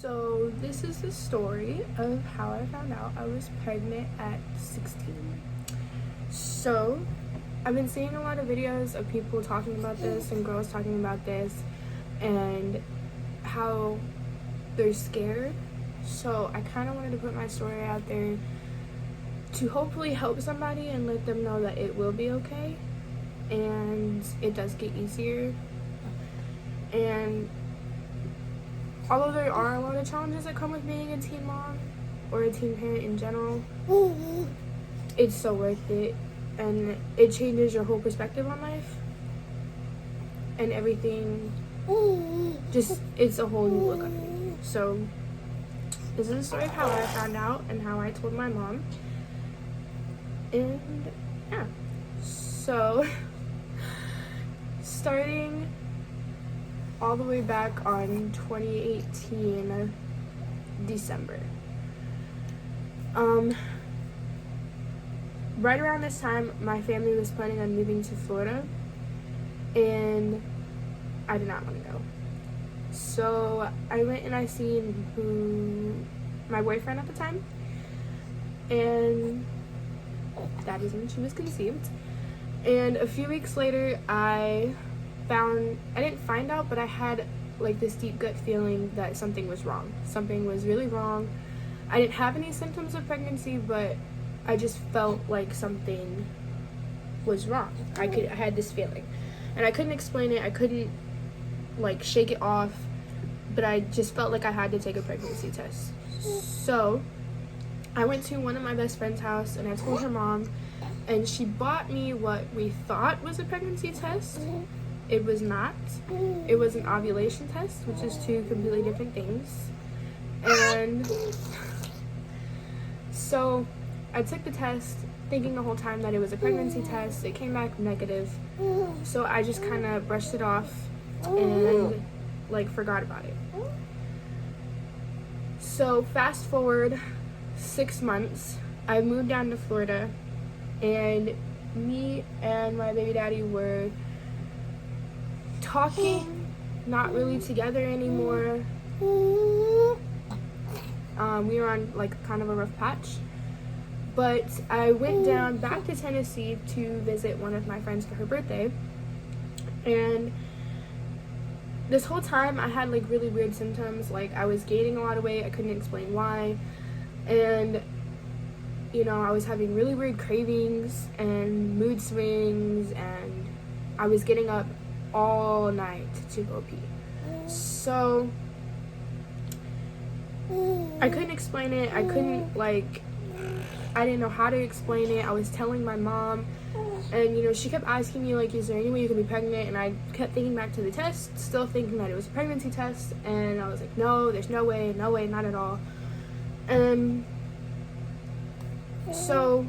So this is the story of how I found out I was pregnant at 16. So I've been seeing a lot of videos of people talking about this and girls talking about this and how they're scared. So I kind of wanted to put my story out there to hopefully help somebody and let them know that it will be okay and it does get easier. And although there are a lot of challenges that come with being a teen mom or a teen parent in general, it's so worth it, and it changes your whole perspective on life and everything. Just, it's a whole new look on it. So this is the story of how I found out and how I told my mom. And yeah, so starting all the way back on 2018 December. Right around this time, my family was planning on moving to Florida, and I did not want to go. So I went and I seen my boyfriend at the time, and that is when she was conceived. And a few weeks later, I didn't find out, but I had like this deep gut feeling that something was wrong. Something was really wrong. I didn't have any symptoms of pregnancy, but I just felt like something was wrong. I had this feeling, and I couldn't explain it. I couldn't like shake it off, but I just felt like I had to take a pregnancy test. So I went to one of my best friend's house and I told her mom, and she bought me what we thought was a pregnancy test. It was not. It was an ovulation test, which is two completely different things. And so I took the test thinking the whole time that it was a pregnancy test. It came back negative. So I just kind of brushed it off and like forgot about it. So fast forward 6 months, I moved down to Florida, and me and my baby daddy were talking, not really together anymore. We were on like kind of a rough patch, but I went down back to Tennessee to visit one of my friends for her birthday, and this whole time I had like really weird symptoms. Like I was gaining a lot of weight, I couldn't explain why, and I was having really weird cravings and mood swings, and I was getting up all night to go pee. So I couldn't explain it. I didn't know how to explain it. I was telling my mom, and she kept asking me like, is there any way you could be pregnant? And I kept thinking back to the test, still thinking that it was a pregnancy test, and I was like, no, there's no way, not at all. And so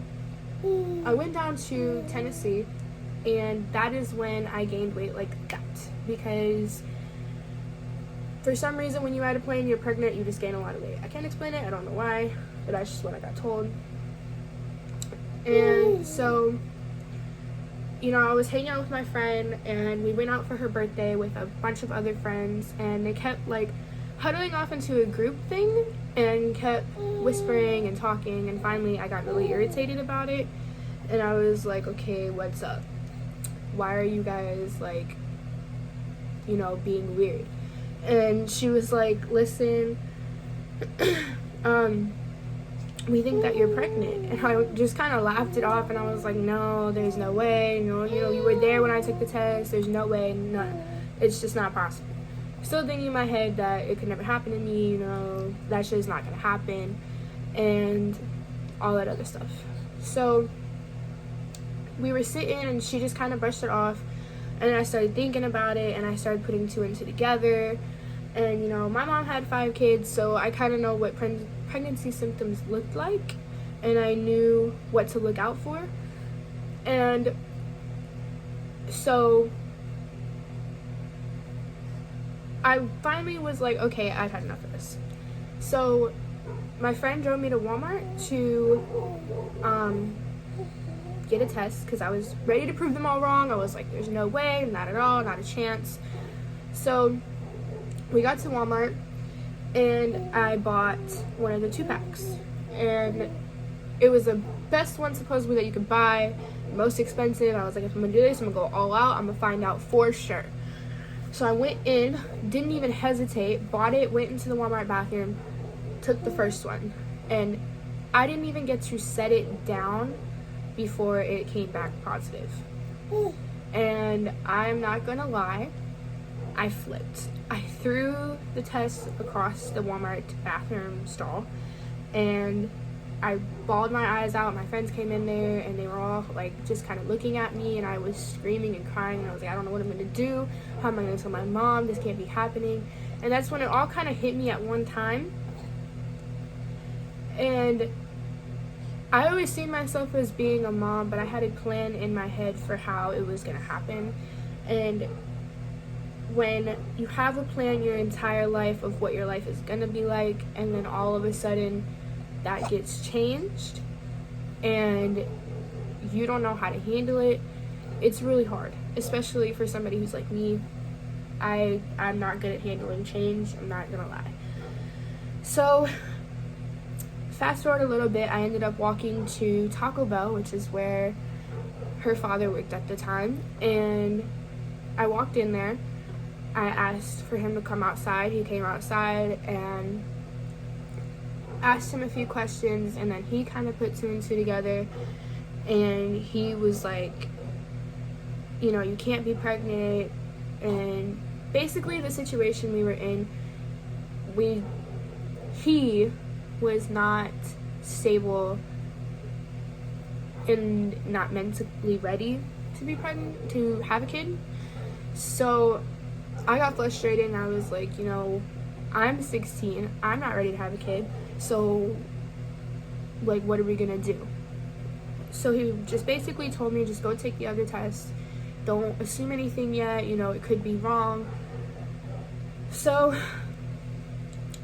I went down to Tennessee, and that is when I gained weight like that, because for some reason when you're at a point and you're pregnant, you just gain a lot of weight. I can't explain it, I don't know why, but that's just what I got told. And so I was hanging out with my friend, and we went out for her birthday with a bunch of other friends, and they kept like huddling off into a group thing and kept whispering and talking, and finally I got really irritated about it, and I was like, okay, what's up? Why are you guys like being weird? And she was like, listen, we think that you're pregnant. And I just kind of laughed it off, and I was like, no, there's no way. You were there when I took the test. There's no way. None. It's just not possible. Still thinking in my head that it could never happen to me. That shit is not gonna happen, and all that other stuff. So we were sitting, and she just kind of brushed it off, and then I started thinking about it, and I started putting two and two together. And my mom had 5 kids, so I kind of know what pregnancy symptoms looked like, and I knew what to look out for. And so I finally was like, okay, I've had enough of this. So my friend drove me to Walmart to get a test, because I was ready to prove them all wrong. I was like, there's no way, not at all, not a chance. So we got to Walmart, and I bought one of the 2-packs. And it was the best one supposedly that you could buy, most expensive. I was like, if I'm gonna do this, I'm gonna go all out. I'm gonna find out for sure. So I went in, didn't even hesitate, bought it, went into the Walmart bathroom, took the first one. And I didn't even get to set it down before it came back positive. And I'm not gonna lie, I flipped. I threw the test across the Walmart bathroom stall, and I bawled my eyes out. My friends came in there, and they were all like just kind of looking at me, and I was screaming and crying, and I was like, I don't know what I'm gonna do. How am I gonna tell my mom? This can't be happening. And that's when it all kind of hit me at one time. And I always seen myself as being a mom, but I had a plan in my head for how it was gonna happen. And when you have a plan your entire life of what your life is gonna be like, and then all of a sudden that gets changed and you don't know how to handle it, it's really hard, especially for somebody who's like me. I'm not good at handling change, I'm not gonna lie. So fast forward a little bit, I ended up walking to Taco Bell, which is where her father worked at the time, and I walked in there. I asked for him to come outside. He came outside, and asked him a few questions, and then he kind of put 2 and 2 together, and he was like, you know, you can't be pregnant. And basically the situation we were in, he was not stable and not mentally ready to be pregnant, to have a kid. So I got frustrated, and I was like, you know, I'm 16, I'm not ready to have a kid, so like, what are we gonna do? So he just basically told me, just go take the other test, don't assume anything yet, you know, it could be wrong. So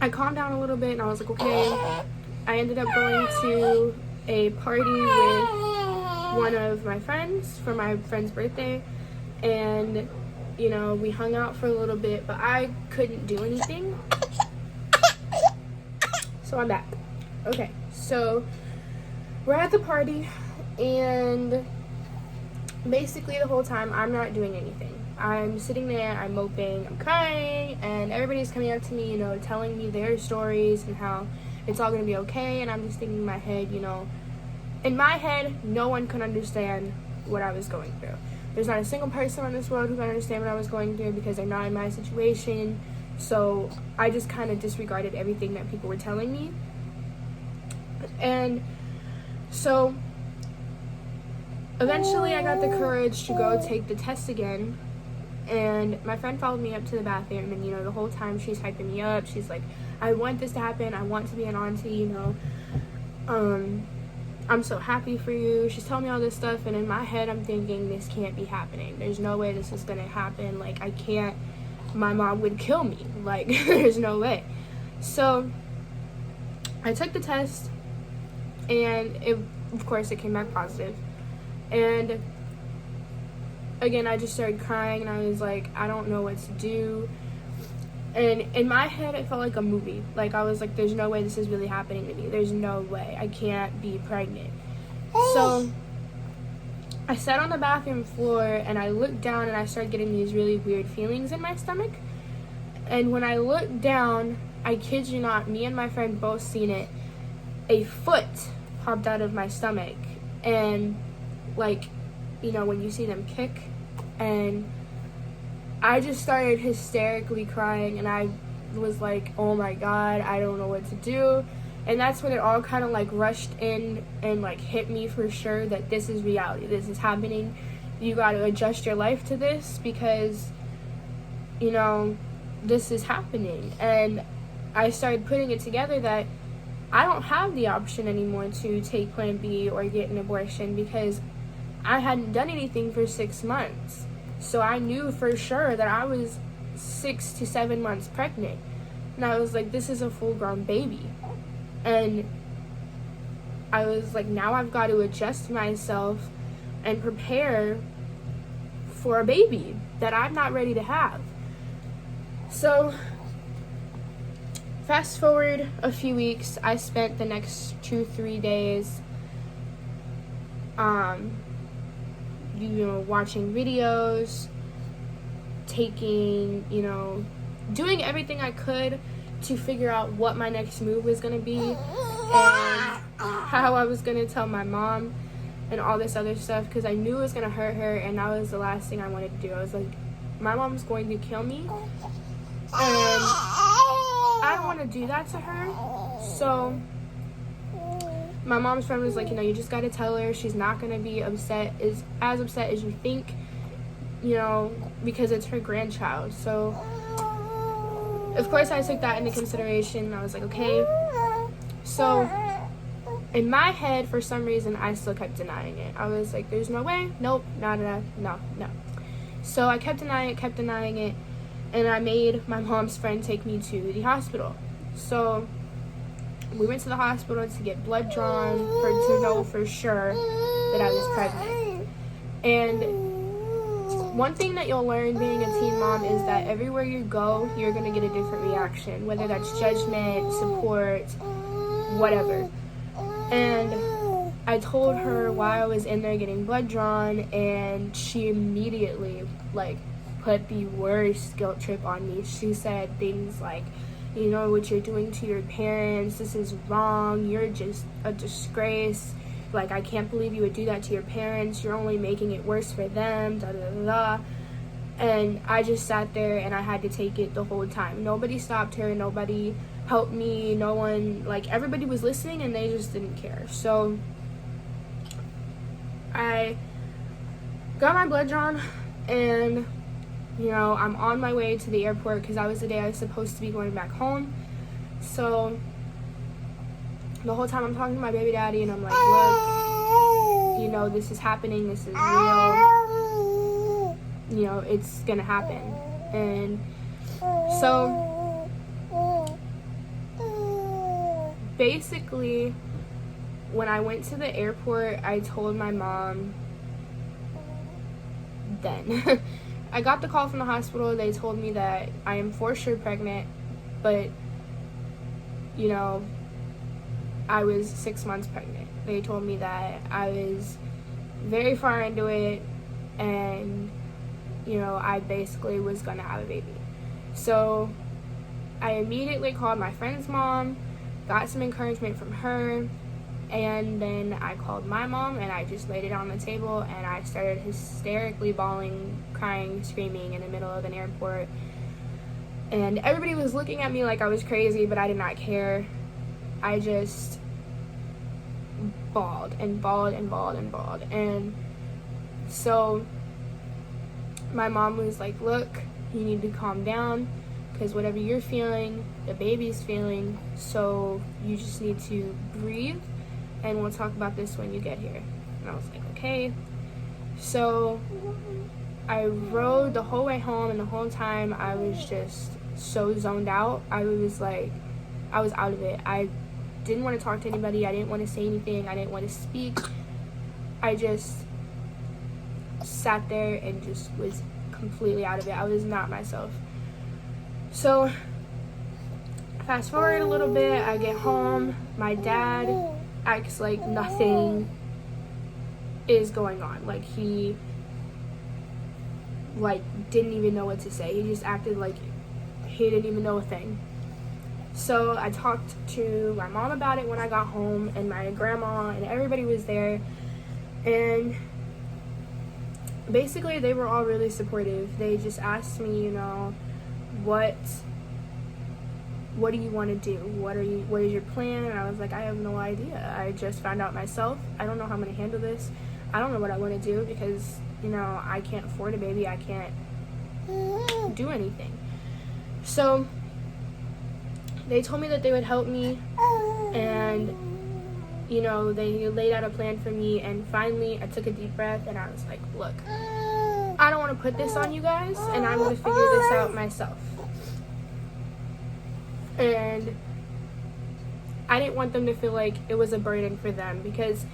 I calmed down a little bit, and I was like, okay. I ended up going to a party with one of my friends for my friend's birthday, and you know, we hung out for a little bit, but I couldn't do anything. So I'm back. Okay, so we're at the party, and basically the whole time I'm not doing anything. I'm sitting there, I'm moping, I'm crying, and everybody's coming up to me, you know, telling me their stories and how it's all gonna be okay. And I'm just thinking in my head, you know, in my head, no one can understand what I was going through. There's not a single person in this world who can understand what I was going through, because they're not in my situation. So I just kind of disregarded everything that people were telling me. And so eventually I got the courage to go take the test again, and my friend followed me up to the bathroom, and you know, the whole time she's hyping me up. She's like, I want this to happen, I want to be an auntie, you know, I'm so happy for you. She's telling me all this stuff, and in my head I'm thinking, this can't be happening, there's no way this is gonna happen, like, I can't, my mom would kill me, like, there's no way. So I took the test, and of course it came back positive. And again, I just started crying, and I was like, I don't know what to do. And in my head, it felt like a movie. Like, I was like, there's no way this is really happening to me. There's no way. I can't be pregnant. So I sat on the bathroom floor, and I looked down, and I started getting these really weird feelings in my stomach. And when I looked down, I kid you not, me and my friend both seen it, a foot popped out of my stomach. And like, you know, when you see them kick, and I just started hysterically crying, and I was like, oh my god, I don't know what to do. And that's when it all kind of like rushed in and like hit me for sure that this is reality, this is happening. You got to adjust your life to this, because, you know, this is happening. And I started putting it together that I don't have the option anymore to take Plan B or get an abortion, because I hadn't done anything for 6 months. So I knew for sure that I was 6 to 7 months pregnant. And I was like, this is a full-grown baby. And I was like, now I've got to adjust myself and prepare for a baby that I'm not ready to have. So fast forward a few weeks, I spent the next 2-3 days watching videos, doing everything I could to figure out what my next move was going to be and how I was going to tell my mom and all this other stuff, because I knew it was going to hurt her, and that was the last thing I wanted to do. I was like, my mom's going to kill me, and I don't want to do that to her. So my mom's friend was like, you just got to tell her. She's not going to be as upset as you think, because it's her grandchild. So of course I took that into consideration. I was like, okay. So in my head, for some reason, I still kept denying it. I was like, there's no way. Nope. No. So I kept denying it. And I made my mom's friend take me to the hospital. So we went to the hospital to get blood drawn to know for sure that I was pregnant. And one thing that you'll learn being a teen mom is that everywhere you go, you're going to get a different reaction, whether that's judgment, support, whatever. And I told her while I was in there getting blood drawn, and she immediately, put the worst guilt trip on me. She said things like, what you're doing to your parents, this is wrong, you're just a disgrace, I can't believe you would do that to your parents, you're only making it worse for them, da. And I just sat there and I had to take it the whole time. Nobody stopped her, nobody helped me, no one, everybody was listening and they just didn't care. So I got my blood drawn, and I'm on my way to the airport because that was the day I was supposed to be going back home. So the whole time I'm talking to my baby daddy, and I'm like, look, this is happening, this is real, it's gonna happen. And so basically, when I went to the airport, I told my mom then. I got the call from the hospital. They told me that I am for sure pregnant, but, I was 6 months pregnant. They told me that I was very far into it, and, I basically was going to have a baby. So I immediately called my friend's mom, got some encouragement from her, and then I called my mom, and I just laid it on the table, and I started hysterically bawling, crying, screaming in the middle of an airport. And everybody was looking at me like I was crazy, but I did not care. I just bawled and bawled and bawled and bawled. And so my mom was like, look, you need to calm down, because whatever you're feeling, the baby's feeling, so you just need to breathe, and we'll talk about this when you get here. And I was like, okay. So I rode the whole way home, and the whole time I was just so zoned out. I was out of it. I didn't want to talk to anybody. I didn't want to say anything. I didn't want to speak. I just sat there and just was completely out of it. I was not myself. So fast forward a little bit, I get home. My dad acts like nothing is going on. He didn't even know what to say. He just acted like he didn't even know a thing. So I talked to my mom about it when I got home, and my grandma, and everybody was there. And basically they were all really supportive. They just asked me, what do you want to do? What is your plan? And I was like, I have no idea. I just found out myself. I don't know how I'm going to handle this. I don't know what I want to do, because, I can't afford a baby. I can't do anything. So they told me that they would help me, and, they laid out a plan for me. And finally I took a deep breath, and I was like, look, I don't want to put this on you guys, and I'm going to figure this out myself. And I didn't want them to feel like it was a burden for them, because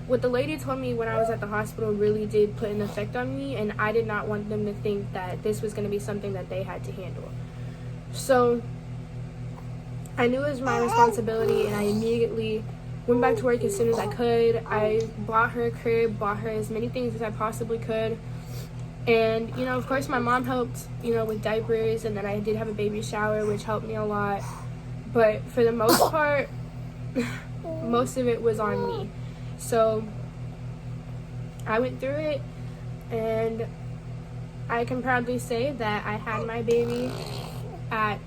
what the lady told me when I was at the hospital really did put an effect on me, and I did not want them to think that this was going to be something that they had to handle. So I knew it was my responsibility, and I immediately went back to work as soon as I could. I bought her a crib, bought her as many things as I possibly could. And, you know, of course my mom helped, you know, with diapers, and then I did have a baby shower, which helped me a lot. But for the most part, most of it was on me. So I went through it, and I can proudly say that I had my baby at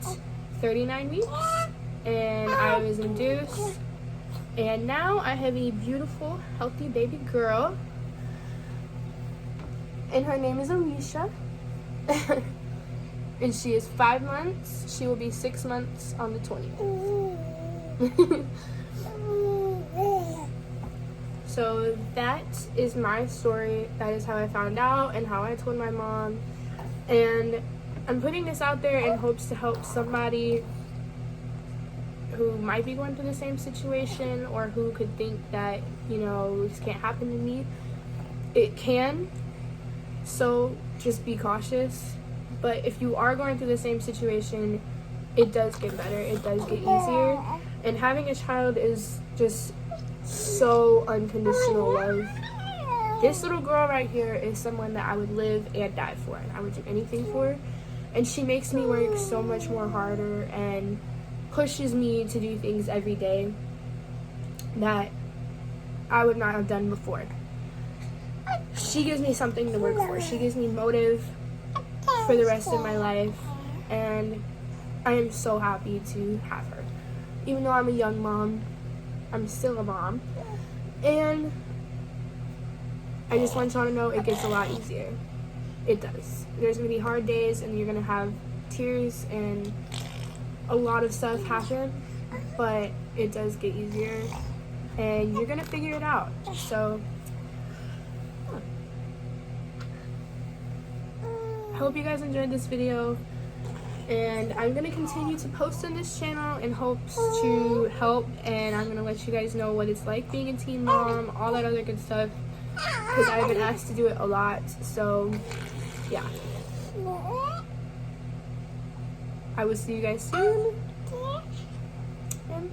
39 weeks, and I was induced, and now I have a beautiful, healthy baby girl, and her name is Alicia. And she is 5 months. She will be 6 months on the 20th. So that is my story. That is how I found out and how I told my mom. And I'm putting this out there in hopes to help somebody who might be going through the same situation, or who could think that, you know, this can't happen to me. It can. So just be cautious. But if you are going through the same situation, it does get better. It does get easier. And having a child is just so unconditional love. This little girl right here is someone that I would live and die for, and I would do anything for. And she makes me work so much more harder and pushes me to do things every day that I would not have done before. She gives me something to work for. She gives me motive for the rest of my life, and I am so happy to have her. Even though I'm a young mom, I'm still a mom. And I just want y'all to know it gets a lot easier. It does. There's going to be hard days, and you're going to have tears and a lot of stuff happen, but it does get easier, and you're going to figure it out. So I hope you guys enjoyed this video, and I'm going to continue to post on this channel in hopes to help, and I'm going to let you guys know what it's like being a teen mom, all that other good stuff, because I've been asked to do it a lot. So yeah, I will see you guys soon, and